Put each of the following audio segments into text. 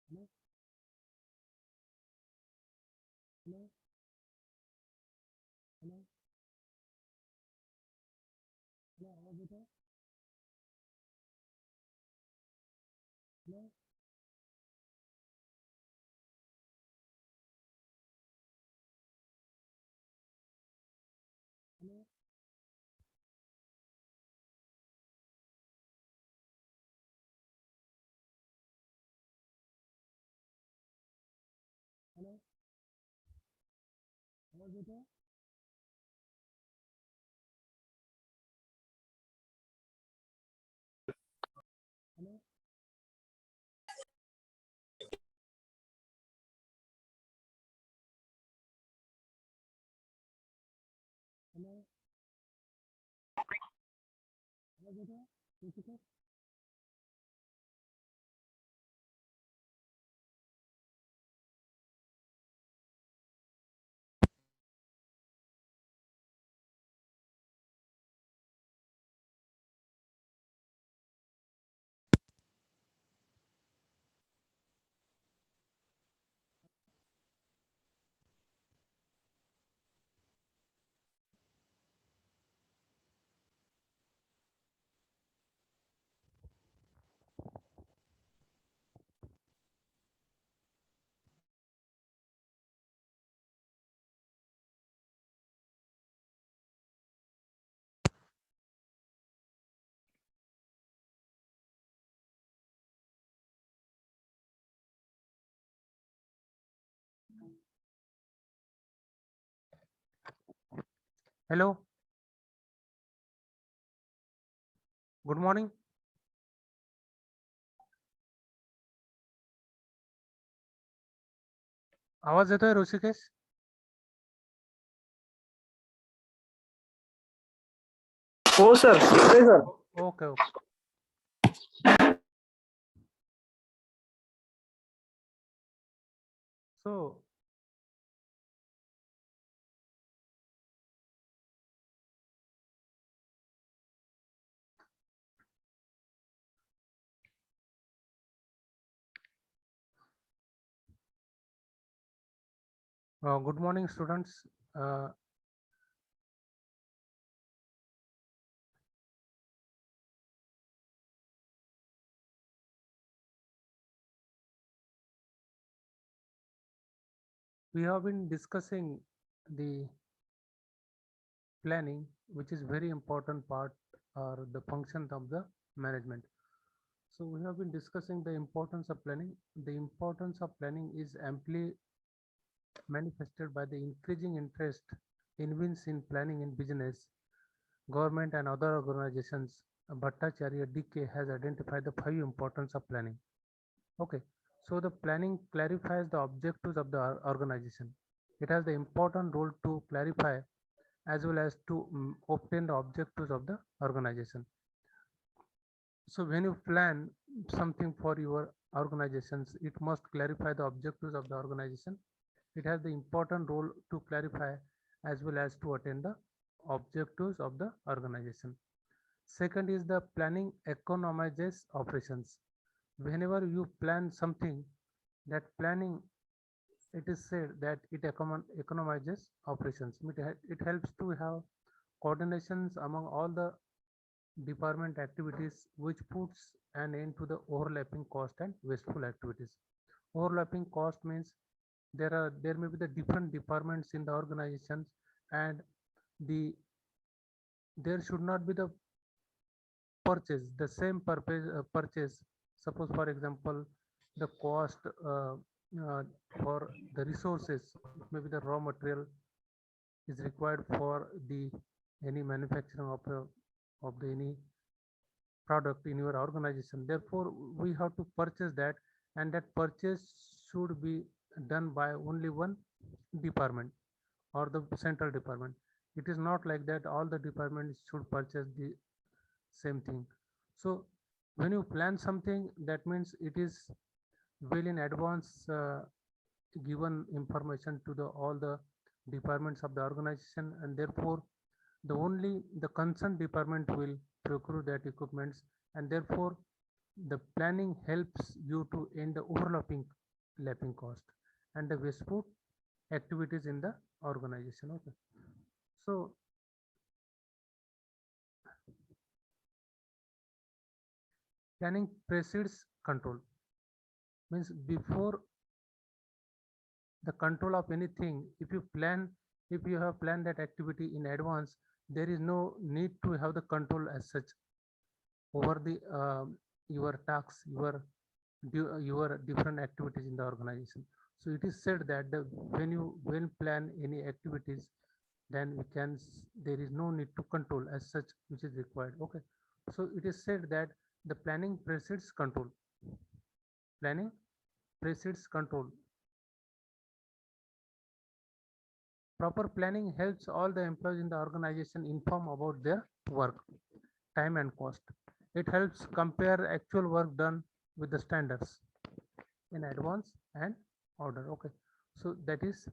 Hello? Hello? Hello? Hello? आवाज येतो? Hello? Hello? Hello? आवाज येतो? Hello? Hello? आवाज येतो? Jessica? Hello? Good morning. आवाज येतोय ऋषिकेश? हो सर, येतोय sir. Okay okay. So good morning students. We have been discussing the planning, which is very important part or the function of the management. So we have been discussing the importance of planning. The importance of planning is amply manifested by the increasing interest in planning in business, government and other organizations. Bhattacharya DK has identified the 5 importance of planning. Okay, so the planning clarifies the objectives of the organization. It has the important role to clarify as well as to obtain the objectives of the organization. So when you plan something for your organizations, it must clarify the objectives of the organization. It has the important role to clarify as well as to attain the objectives of the organization. Second is the planning economizes operations. Whenever you plan something, that planning, it is said that it economizes operations. It helps to have coordinations among all the department activities, which puts an end to the overlapping cost and wasteful activities. Overlapping cost means there may be the different departments in the organizations, and the there should not be the the same purchase. Suppose for example, the cost for the resources, maybe the raw material is required for the any manufacturing of the any product in your organization. Therefore we have to purchase that, and that purchase should be done by only one department or the central department. It is not like that all the departments should purchase the same thing. So when you plan something, that means it is well in advance given information to the all the departments of the organization, and therefore the only the concerned department will procure that equipments, and therefore The planning helps you to end the overlapping lapping cost and the wasteful activities in the organization. Okay. So planning precedes control, means before the control of anything, if you have planned that activity in advance, there is no need to have the control as such over the your tasks, your different activities in the organization. So it is said that when plan any activities, then there is no need to control as such which is required. Okay. So it is said that the planning precedes control. Planning precedes control. Proper planning helps all the employees in the organization inform about their work, time and cost. It helps compare actual work done with the standards in advance and order. Okay. So that is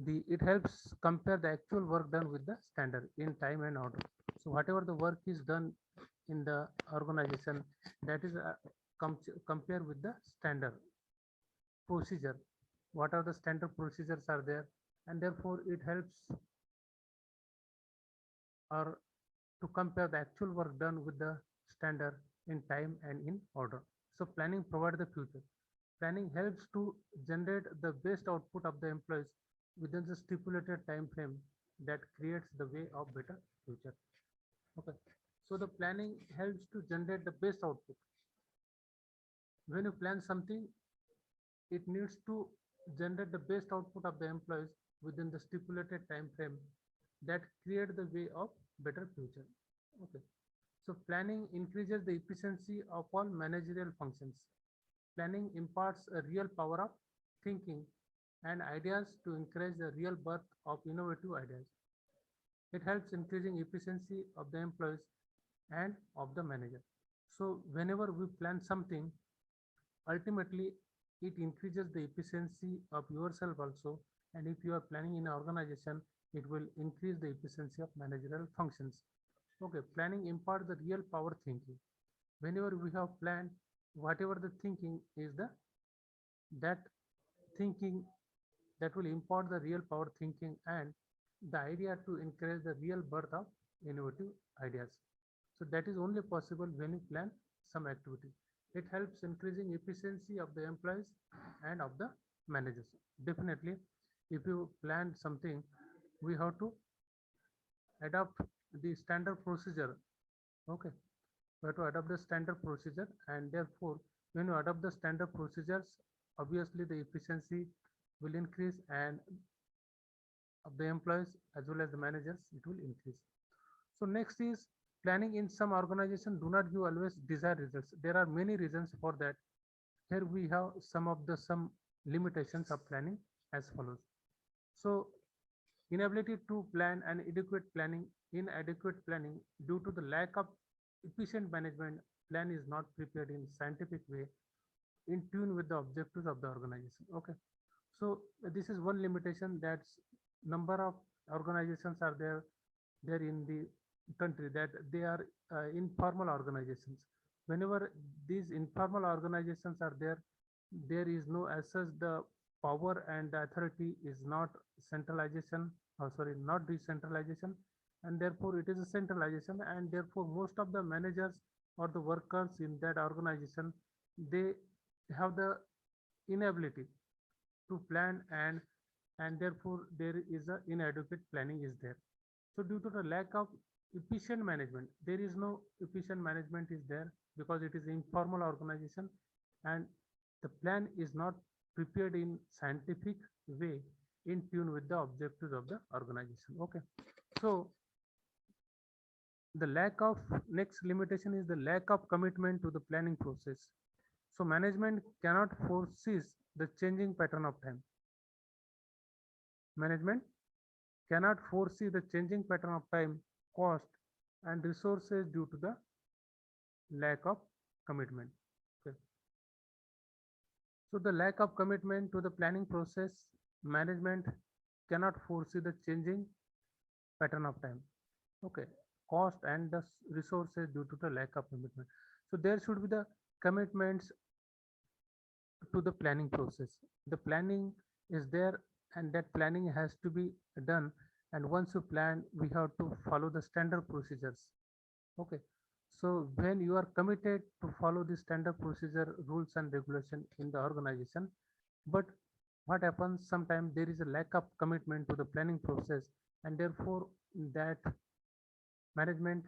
it helps compare the actual work done with the standard in time and order. So whatever the work is done in the organization, that is compare with the standard procedure. What are the standard procedures are there, and therefore it helps or to compare the actual work done with the standard in time and in order. So planning provides the future. Planning helps to generate the best output of the employees within the stipulated time frame that creates the way of better future. Okay. So the planning helps to generate the best output. When you plan something, it needs to generate the best output of the employees within the stipulated time frame that create the way of better future. Okay. So planning increases the efficiency of all managerial functions. Planning imparts a real power of thinking and ideas to encourage the real birth of innovative ideas. It helps increasing efficiency of the employees and of the manager. So whenever we plan something, ultimately it increases the efficiency of yourself also. And if you are planning in an organization, it will increase the efficiency of managerial functions. Okay, planning imparts the real power thinking. Whenever we have planned, whatever the thinking is that thinking that will impart the real power thinking and the idea to encourage the real birth of innovative ideas. So that is only possible when you plan some activity. It helps increasing efficiency of the employees and of the managers. Definitely, if you plan something, we have to adopt the standard procedure. Okay, we have to adopt the standard procedure, and therefore, when you adopt the standard procedures, obviously the efficiency will increase, and of the employees as well as the managers, it will increase. So next is planning in some organization do not give always desired results. There are many reasons for that. Here we have some limitations of planning as follows. So inability to plan and inadequate planning due to the lack of efficient management, plan is not prepared in scientific way in tune with the objectives of the organization. Okay. So this is one limitation, that number of organizations are there in the country, that they are informal organizations. Whenever these informal organizations are there is no as such the power, and the authority is not centralization, or sorry, not decentralization, and therefore it is a centralization, and therefore most of the managers or the workers in that organization, they have the inability to plan, and therefore there is a inadequate planning is there. So due to the lack of efficient management, there is no efficient management is there, because it is informal organization, and the plan is not prepared in scientific way in tune with the objectives of the organization. Okay. So the lack of next limitation is the lack of commitment to the planning process. So management cannot foresee the changing pattern of time. Management cannot foresee the changing pattern of time, cost, and resources due to the lack of commitment. Okay. So the lack of commitment to the planning process, management cannot foresee the changing pattern of time. Okay. Cost and the resources due to the lack of commitment. So there should be the commitments to the planning process. The planning is there, and that planning has to be done. And once you plan, we have to follow the standard procedures. Okay. So when you are committed to follow the standard procedure, rules and regulation in the organization, but what happens sometimes there is a lack of commitment to the planning process, and therefore that management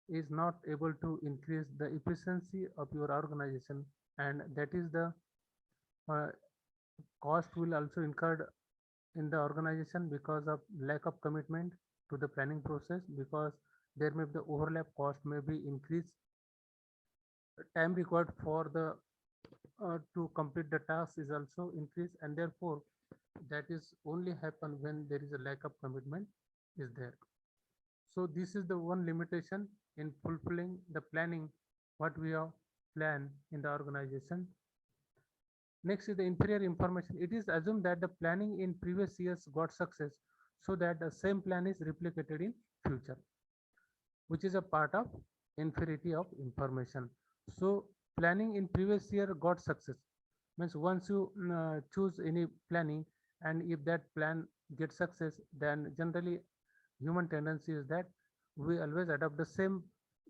is not able to increase the efficiency of your organization, and that is the uh, cost will also incurred in the organization because of lack of commitment to the planning process, because there may be the overlap cost may be increased, time required for the to complete the task is also increased, and therefore that is only happen when there is a lack of commitment is there. So this is the one limitation in fulfilling the planning what we have planned in the organization. Next is the inferior information. It is assumed that the planning in previous years got success, so that the same plan is replicated in future, which is a part of inferiority of information. So planning in previous year got success means once you choose any planning, and if that plan gets success, then generally human tendency is that we always adopt the same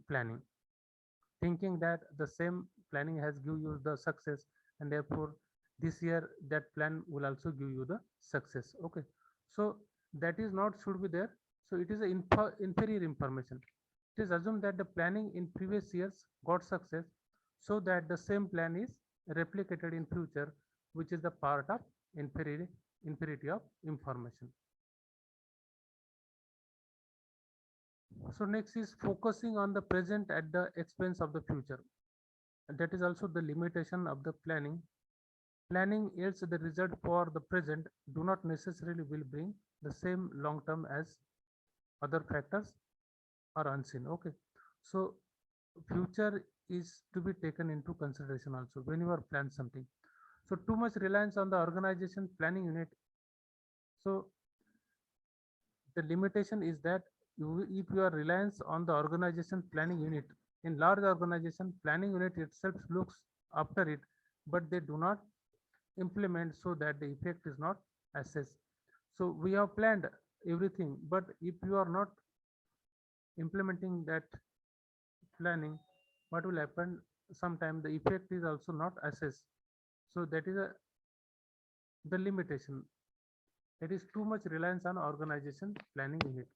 planning, thinking that the same planning has give you the success, and therefore this year that plan will also give you the success. Okay, so that is not should be there. So it is a inferior information. It is assumed that the planning in previous years got success, so that the same plan is replicated in future, which is the part of inferiority of information. So next is focusing on the present at the expense of the future. That is also the limitation of the planning. Planning yields the result for the present do not necessarily will bring the same long term as other factors are unseen. Okay, so future is to be taken into consideration also when you are plan something. So too much reliance on the organization planning unit. So the limitation is that if you are reliance on the organization planning unit, in large organization planning unit itself looks after it, but they do not implement, so that the effect is not assessed. So we have planned everything, but if you are not implementing that planning, what will happen? Sometimes the effect is also not assessed. So that is the limitation. It is too much reliance on organization planning unit.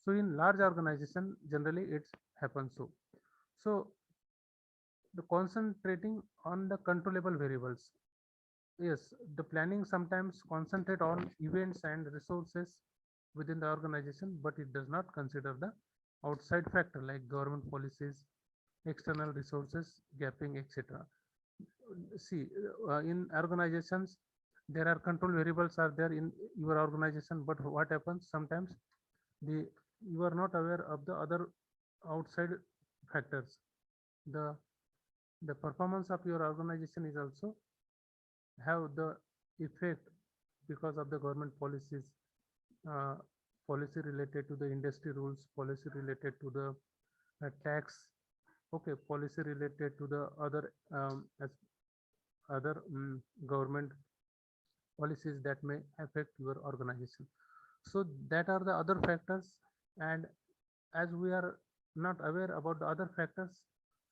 So in large organization, generally it happens so. So the concentrating on the controllable variables. Yes, the planning sometimes concentrate on events and resources within the organization, but it does not consider the outside factor like government policies, external resources, gapping, etc. See, in organizations, there are control variables are there in your organization, but what happens sometimes the you are not aware of the other outside factors. The the performance of your organization is also have the effect because of the government policies, uh, policy related to the industry rules, policy related to the tax, okay, policy related to the other as other government policies that may affect your organization. So that are the other factors, and as we are not aware about the other factors,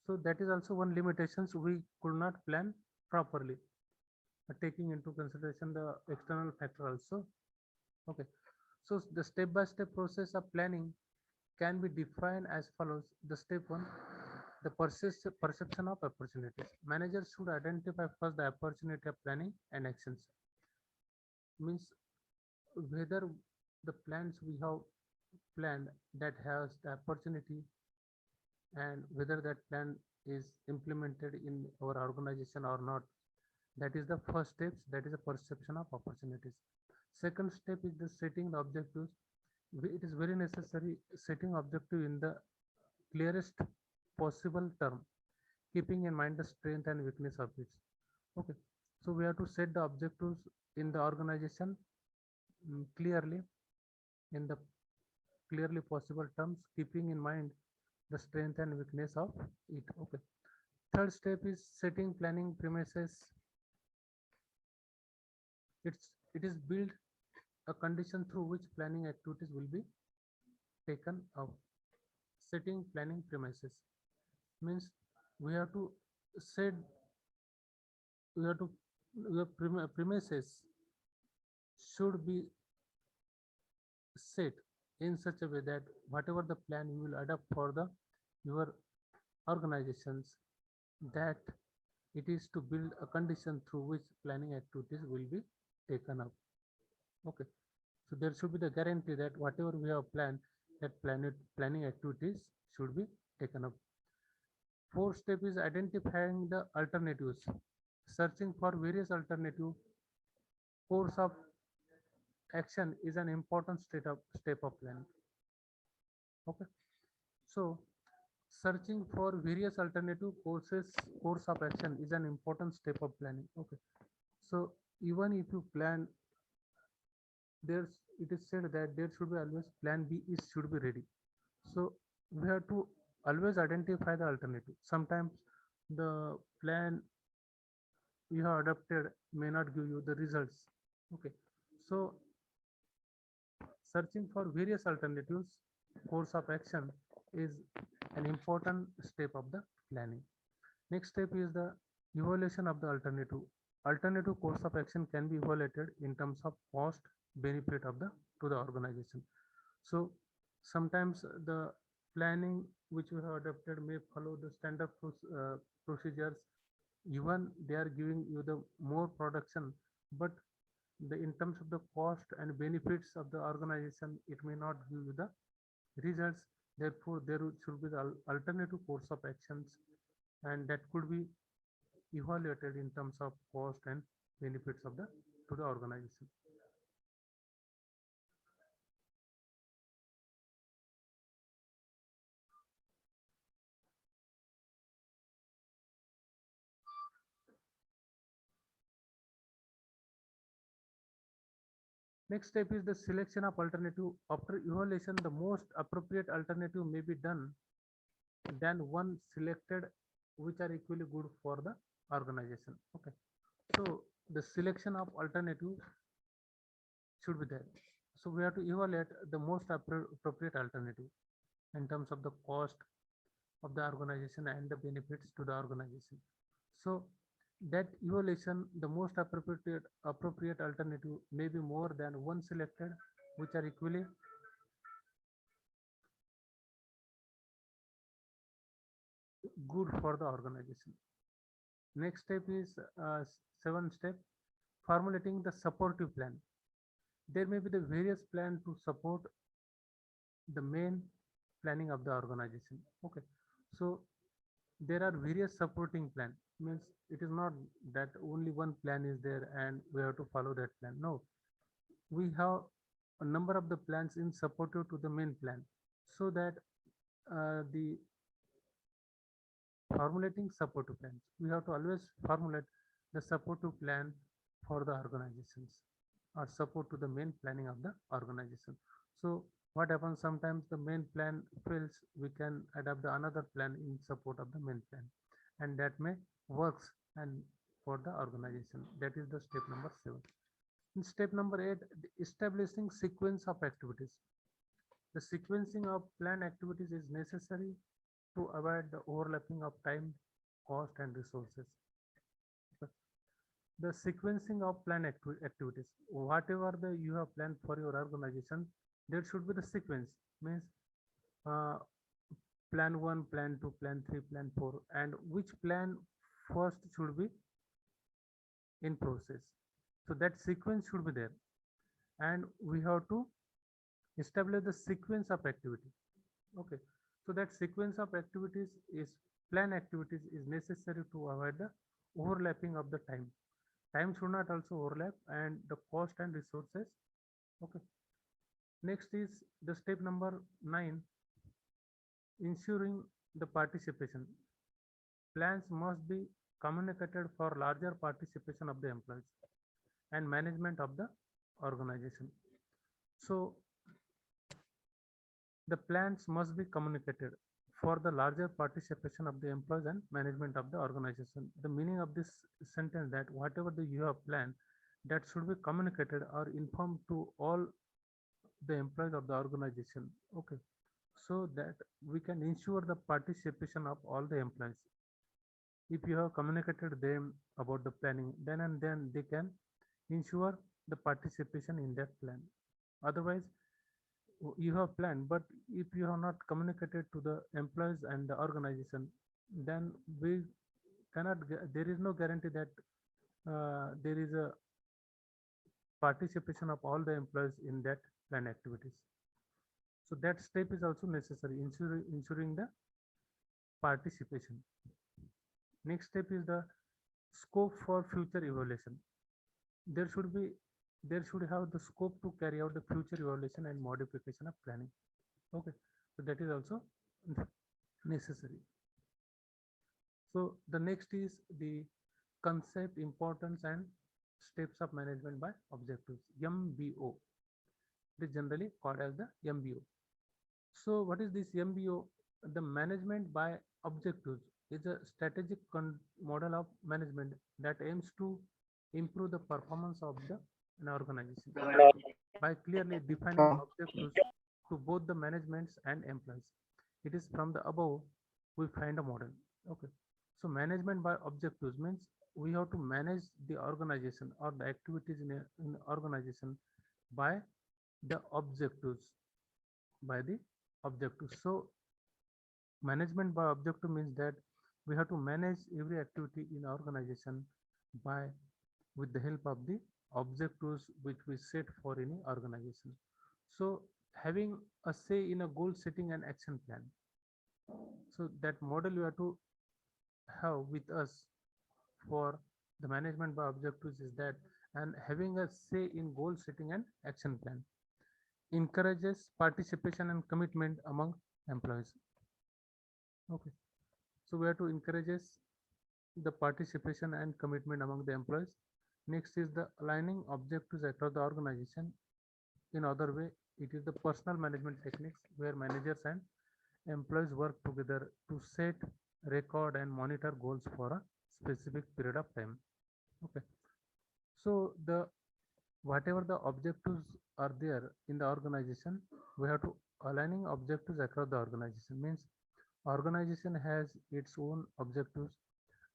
so that is also one limitations we could not plan properly, taking into consideration the external factor also. Okay, so the step-by-step process of planning can be defined as follows. The step one, the perception of opportunities. Managers should identify first the opportunity of planning and actions. Means whether the plans we have planned that has the opportunity, and whether that plan is implemented in our organization or not. That is the first steps. That is a perception of opportunities. Second step is the setting the objectives. It is very necessary setting objective in the clearest possible term, keeping in mind the strength and weakness of it. Okay, so we have to set the objectives in the organization clearly in the clearly possible terms, keeping in mind the strength and weakness of it. Okay. Third step is setting planning premises. It is build a condition through which planning activities will be taken up. Setting planning premises means we have to set we have to your premises should be set in such a way that whatever the plan you will adopt for the your organizations, that it is to build a condition through which planning activities will be taken up. Okay, so there should be the guarantee that whatever we have planned, that planning activities should be taken up. Fourth step is identifying the alternatives, searching for various alternative course of action is an important step of planning. Okay, so searching for various alternative course of action is an important step of planning. Okay, so even if you plan, there's it is said that there should be always plan B is should be ready. So we have to always identify the alternative. Sometimes the plan you have adopted may not give you the results. Okay, so searching for various alternatives course of action is an important step of the planning. Next step is the evaluation of the alternative course of action can be evaluated in terms of cost benefit of the to the organization. So sometimes the planning which we have adopted may follow the standard procedures. Even they are giving you the more production, but in terms of the cost and benefits of the organization, it may not give you the results. Therefore there should be the alternative course of actions, and that could be evaluated in terms of cost and benefits of the to the organization. Next step is the selection of alternative. After evaluation, the most appropriate alternative may be done than one selected, which are equally good for the organization. Okay, so the selection of alternative should be there. So we have to evaluate the most appropriate alternative in terms of the cost of the organization and the benefits to the organization. So that evaluation, the most appropriate alternative may be more than one selected, which are equally good for the organization. Next step is seventh step, formulating the supportive plan. There may be the various plan to support the main planning of the organization. Okay, so there are various supporting plan. Means it is not that only one plan is there and we have to follow that plan. No, we have a number of the plans in supportive to the main plan, so that the formulating supportive plans, we have to always formulate the supportive plan for the organizations or support to the main planning of the organization. So what happens, sometimes the main plan fails, we can adapt the another plan in support of the main plan, and that may works and for the organization. That is the step number 7. In step number 8, establishing sequence of activities. The sequencing of planned activities is necessary to avoid the overlapping of time, cost, and resources. The sequencing of planned activities, whatever the you have planned for your organization, there should be the sequence. Means uh, plan 1, plan 2, plan 3, plan 4, and which plan first should be in process. So that sequence should be there, and we have to establish the sequence of activity. Okay, so that sequence of activities is plan activities is necessary to avoid the overlapping of the time. Time should not also overlap, and the cost and resources. Okay, next is the step number 9, ensuring the participation. Plans must be communicated for larger participation of the employees and management of the organization. So the plans must be communicated for the larger participation of the employees and management of the organization. The meaning of this sentence that whatever you have planned, that should be communicated or informed to all the employees of the organization. Okay, so that we can ensure the participation of all the employees. If you have communicated them about the planning, then and then they can ensure the participation in that plan. Otherwise, you have planned, but if you have not communicated to the employees and the organization, then we there is no guarantee that there is a participation of all the employees in that plan activities. So that step is also necessary, ensuring the participation. Next step is the scope for future evaluation. There should have the scope to carry out the future evaluation and modification of planning. Okay, so that is also necessary. So the next is the concept, importance, and steps of management by objectives, MBO. It is generally called as the MBO. So what is this MBO? The management by objectives is a strategic model of management that aims to improve the performance of an organization by clearly defining objectives to both the managements and employees. It is from the above we find a model. Okay, so management by objectives means we have to manage the organization or the activities in an organization by the objectives, So management by objective means that we have to manage every activity in organization by with the help of the objectives which we set for any organization. So having a say in a goal setting and action plan. So that model you have to have with us for the management by objectives is that, and having a say in goal setting and action plan encourages participation and commitment among employees. Okay, so we have to encourages the participation and commitment among the employees. Next is the aligning objectives across the organization. In other way, it is the personal management techniques where managers and employees work together to set, record, and monitor goals for a specific period of time. Okay, so the whatever the objectives are there in the organization, we have to aligning objectives across the organization. Means organization has its own objectives,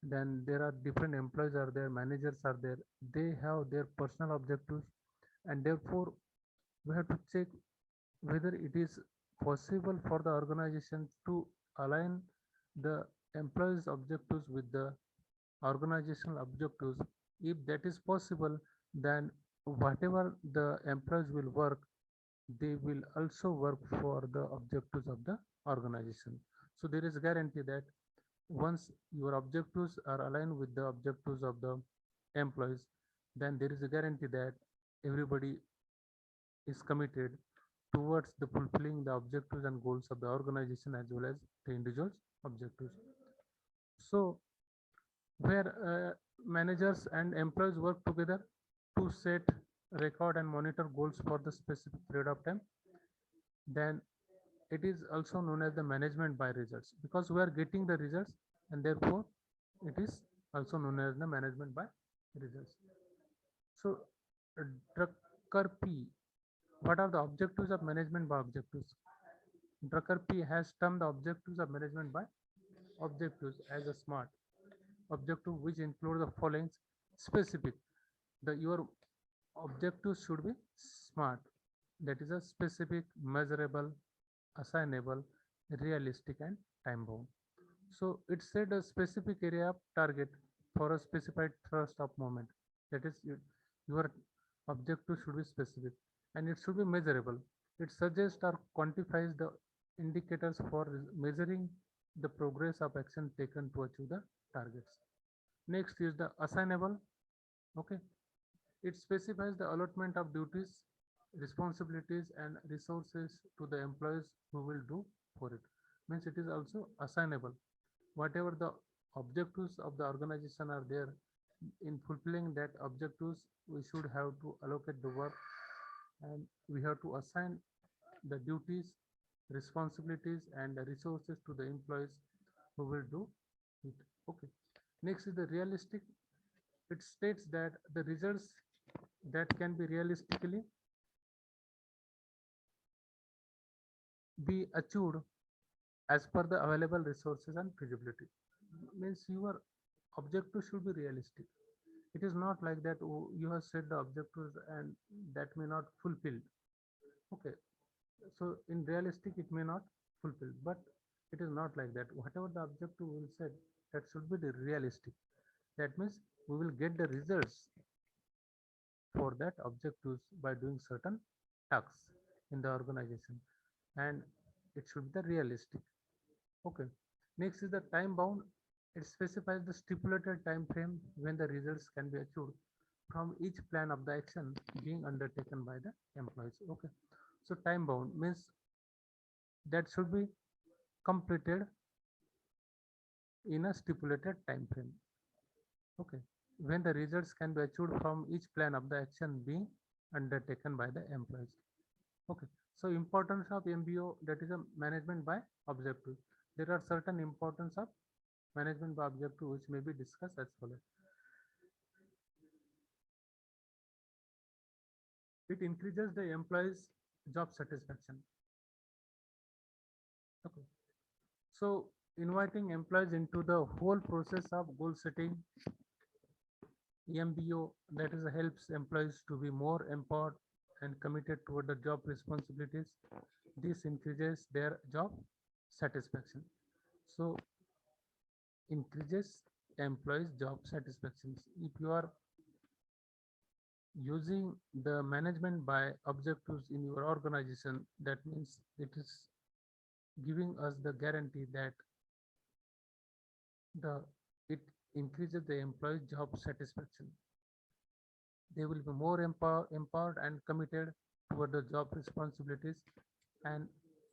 then there are different employees are there, managers are there, they have their personal objectives, and therefore we have to check whether it is possible for the organization to align the employees objectives with the organizational objectives. If that is possible, then whatever the employees will work, they will also work for the objectives of the organization. So there is a guarantee that once your objectives are aligned with the objectives of the employees, then there is a guarantee that everybody is committed towards the fulfilling the objectives and goals of the organization as well as the individual's objectives. So where managers and employees work together to set, record, and monitor goals for the specific period of time, then it is also known as the management by results, because we are getting the results, and therefore it is also known as the management by results. So Drucker P, what are the objectives of management by objectives? Drucker P has termed the objectives of management by objectives as a SMART objective, which include the following: specific, your objectives should be SMART, that is a specific, measurable, assignable, realistic, and time bound. So it said a specific area of target for a specified thrust of moment, that is your objective should be specific, and it should be measurable. It suggests or quantifies the indicators for measuring the progress of action taken to achieve the targets. Next is the assignable. Okay, it specifies the allotment of duties, responsibilities, and resources to the employees who will do for it. Means it is also assignable. Whatever the objectives of the organization are there, in fulfilling that objectives, we should have to allocate the work, and we have to assign the duties responsibilities and resources to the employees who will do it. Okay. Next is the realistic. It states that the results that can be realistically be achieved as per the available resources and feasibility. Means your objective should be realistic. It is not like that you have set the objectives and that may not fulfilled. Okay, so in realistic it may not fulfill, but it is not like that. Whatever the objective will set, that should be the realistic. That means we will get the results for that objectives by doing certain tasks in the organization, and it should be the realistic. Okay. Next is the time bound. It specifies the stipulated time frame when the results can be achieved from each plan of the action being undertaken by the employees. Okay. So time bound means that should be completed in a stipulated time frame. Okay. When the results can be achieved from each plan of the action being undertaken by the employees. Okay. So importance of MBO, that is a management by objective. There are certain importance of management by objective which may be discussed as follows. It increases the employees' job satisfaction. Okay. So inviting employees into the whole process of goal setting, EMBO, that is helps employees to be more empowered and committed toward the job responsibilities. This increases their job satisfaction. So increases employees' job satisfactions. If you are using the management by objectives in your organization, that means it is giving us the guarantee that the it increases the employee job satisfaction. They will be more empowered and committed toward the job responsibilities, and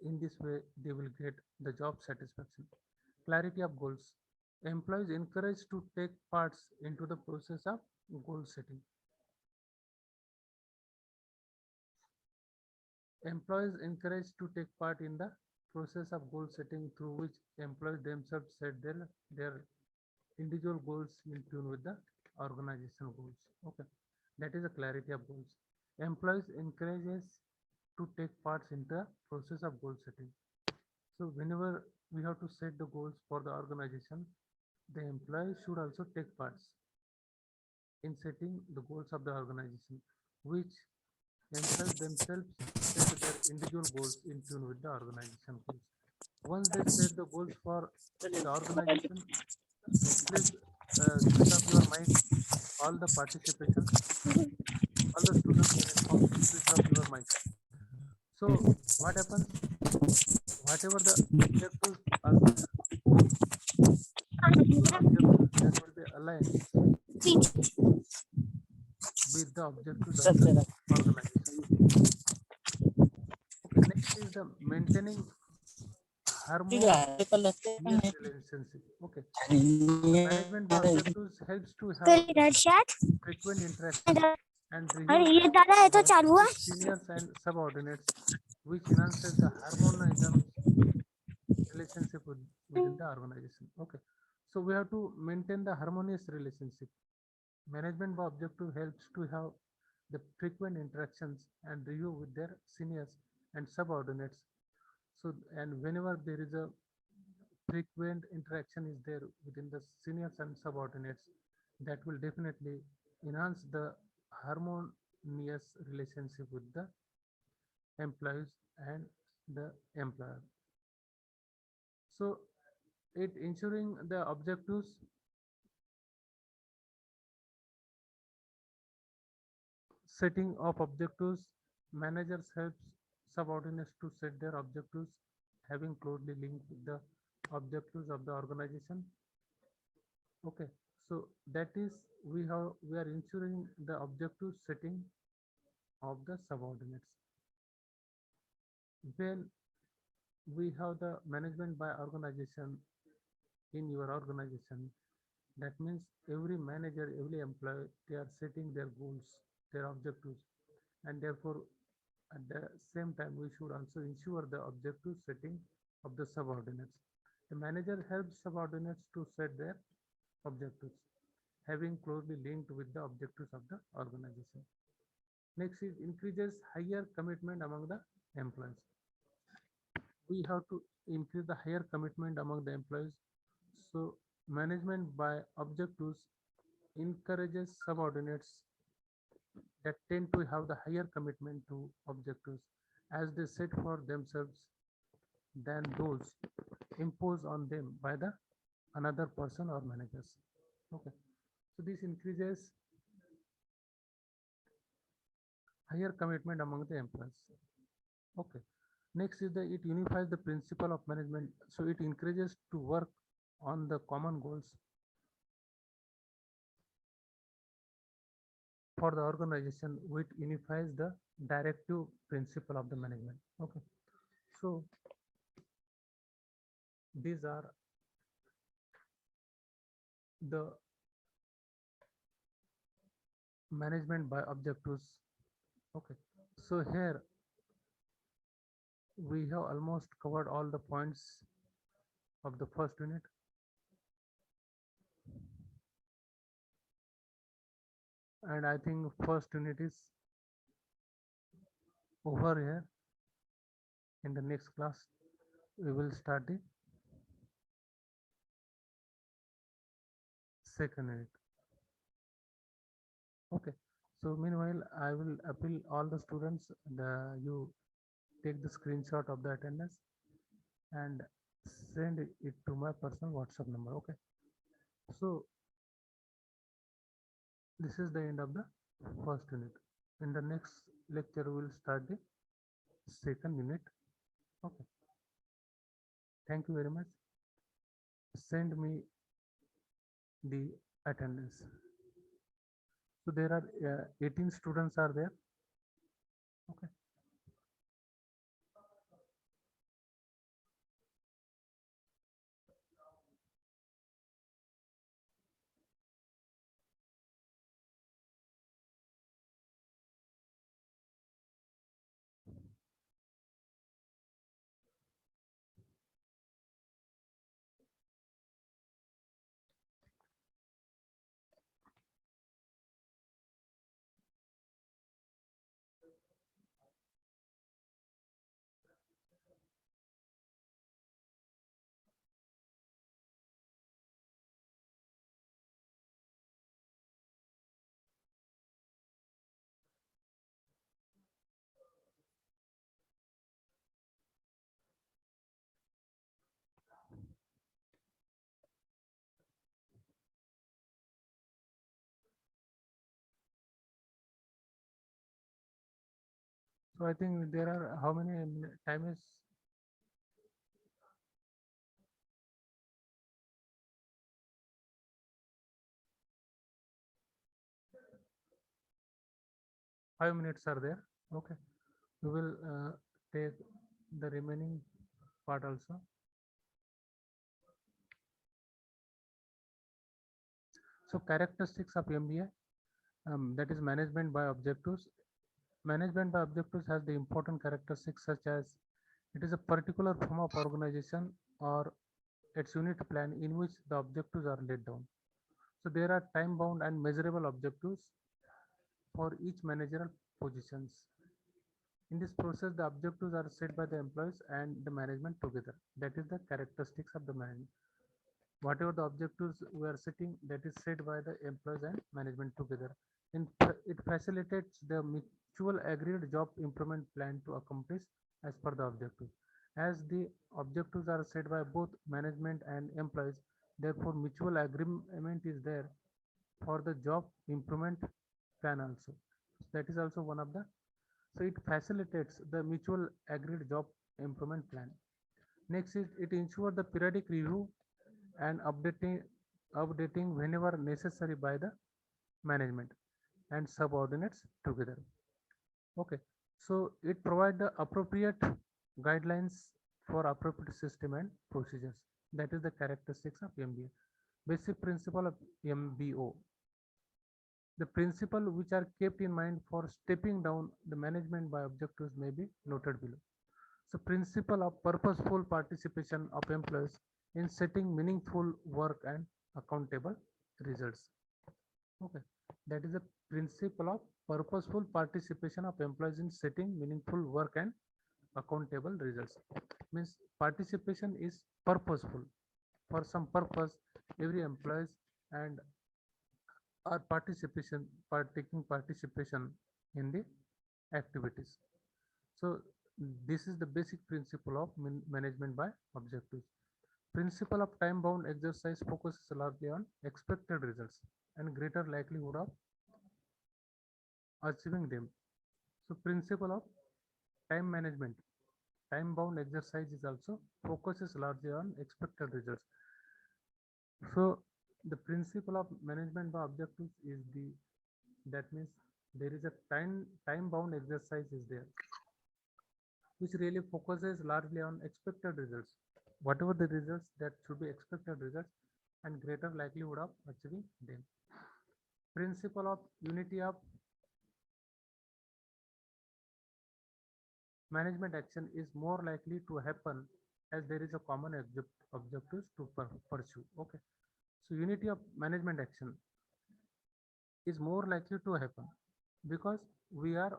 in this way they will get the job satisfaction. Clarity of goals. Employees encouraged to take parts into the process of goal setting. Employees encouraged to take part in the process of goal setting through which employees themselves set their individual goals in tune with the organization goals. Okay, that is a clarity of goals. Employees encourages to take parts in the process of goal setting. So whenever we have to set the goals for the organization, the employees should also take parts in setting the goals of the organization, which employees themselves set their individual goals in tune with the organization goals. Once they set the goals for the organization, please switch off your mic, all the participation, all the students are informed to switch off your mic. So what happens, whatever the objectives are there, those objectives that will be aligned with the objectives of the organization. Okay, next is the maintaining harmonious relationship. Okay, the management by objectives helps to have frequent interaction and अरे review ये दादा है तो with चालू है seniors and subordinates, which enhances the harmonism relationship within the organization. Okay, so we have to maintain the harmonious relationship. Management by objective helps to have the frequent interactions and review with their seniors and subordinates. So, and whenever there is a frequent interaction is there within the seniors and subordinates, that will definitely enhance the harmonious relationship with the employees and the employer. So it ensuring the objectives, setting of objectives, managers helps subordinates to set their objectives, having closely linked with the objectives of the organization. Okay, so that is we are ensuring the objective setting of the subordinates. When we have the management by organization in your organization, that means every manager, every employee, they are setting their goals, their objectives, and therefore At the same time, we should also ensure the objective setting of the subordinates. The manager helps subordinates to set their objectives, having closely linked with the objectives of the organization. Next is increases higher commitment among the employees. We have to increase the higher commitment among the employees. So management by objectives encourages subordinates that tend to have the higher commitment to objectives as they set for themselves than those imposed on them by the another person or managers. Okay, so this increases higher commitment among the employees. Okay, next is the it unifies the principle of management, so it encourages to work on the common goals for the organization, which unifies the directive principle of the management. Okay, so these are the management by objectives. Okay, so here we have almost covered all the points of the first unit. And I think first unit is over here. In the next class, we will start the second unit. Okay, so meanwhile, I will appeal all the students, you take the screenshot of the attendance and send it to my personal WhatsApp number. Okay, so this is the end of the first unit. In the next lecture, we will start the second unit. Okay, thank you very much. Send me the attendance. So there are 18 students are there. Okay. 'So I think there are how many time is 5 minutes are there. Okay, we will take the remaining part also. So characteristics of MBA, that is management by objectives. Management by objectives has the important characteristics such as it is a particular form of organization or its unit plan in which the objectives are laid down. So there are time bound and measurable objectives for each managerial positions. In this process, the objectives are set by the employees and the management together. That is the characteristics of the management. Whatever the objectives we are setting, that is set by the employees and management together. It facilitates the mutual agreed job improvement plan to accomplish as per the objective. As the objectives are set by both management and employees, therefore mutual agreement is there for the job improvement plan also. That is also one of the, so it facilitates the mutual agreed job improvement plan. Next is it ensures the periodic review and updating whenever necessary by the management and subordinates together. Okay, so it provides the appropriate guidelines for appropriate system and procedures. That is the characteristics of MBA. Basic principle of MBO. The principle which are kept in mind for stepping down the management by objectives may be noted below. So principle of purposeful participation of employees in setting meaningful work and accountable results. Okay, that is the principle of purposeful participation of employees in setting meaningful work and accountable results. Means participation is purposeful for some purpose. Every employees and are taking participation in the activities. So this is the basic principle of management by objectives. Principle of time bound exercise focuses largely on expected results and greater likelihood of achieving them. So principle of time management, time bound exercise is also focuses largely on expected results. So the principle of management by objectives is that means there is a time bound exercise is there which really focuses largely on expected results, whatever the results that should be expected results and greater likelihood of achieving them. Principle of unity of management action is more likely to happen as there is a common objectives to pursue. Okay, so unity of management action is more likely to happen because we are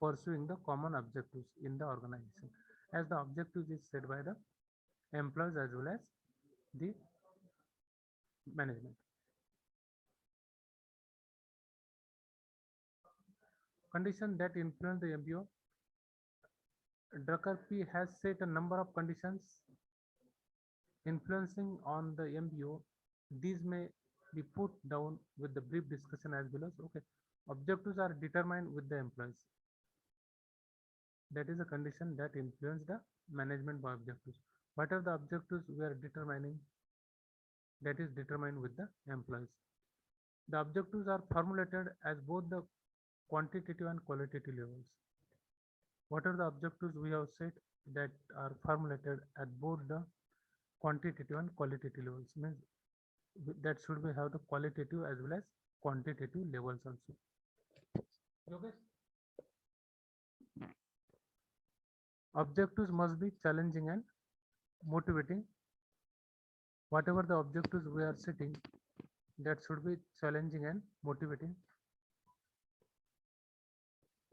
pursuing the common objectives in the organization, as the objectives is set by the employees as well as the management. Condition that influence the MBO. Drucker P has set a number of conditions influencing on the MBO. These may be put down with the brief discussion as well as. Okay, objectives are determined with the employees. That is a condition that influence the management by objectives. What are the objectives we are determining? That is determined with the employees. The objectives are formulated as both the quantitative and qualitative levels. What are the objectives we have set that are formulated at both the quantitative and qualitative levels? Means that should be have the qualitative as well as quantitative levels also. Okay. Objectives must be challenging and motivating. Whatever the objectives we are setting, that should be challenging and motivating.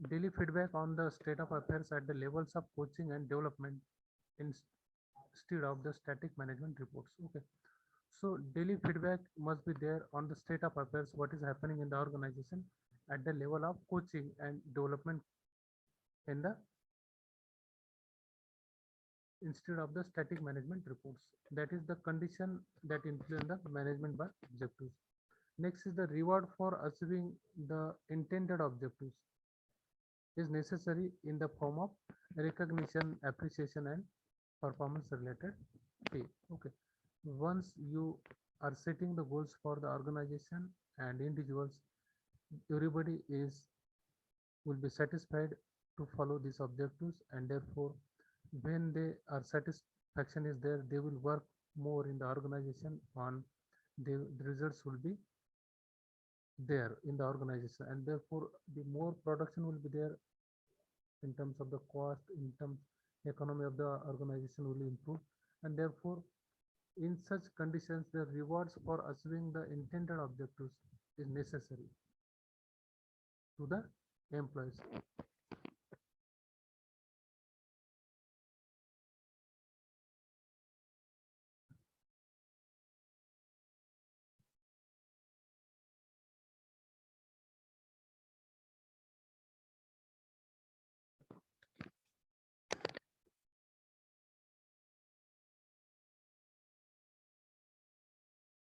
Daily feedback on the state of affairs at the levels of coaching and development instead of the static management reports. Okay, so daily feedback must be there on the state of affairs, what is happening in the organization at the level of coaching and development in the instead of the static management reports. That is the condition that influence the management by objectives. Next is the reward for achieving the intended objectives is necessary in the form of recognition, appreciation, and performance related pay. Okay, once you are setting the goals for the organization and individuals, everybody will be satisfied to follow these objectives, and therefore when they are satisfaction is there, they will work more in the organization on the results will be there in the organization, and therefore the more production will be there in terms of the cost, in terms economy of the organization will improve, and therefore in such conditions the rewards for achieving the intended objectives is necessary to the employees.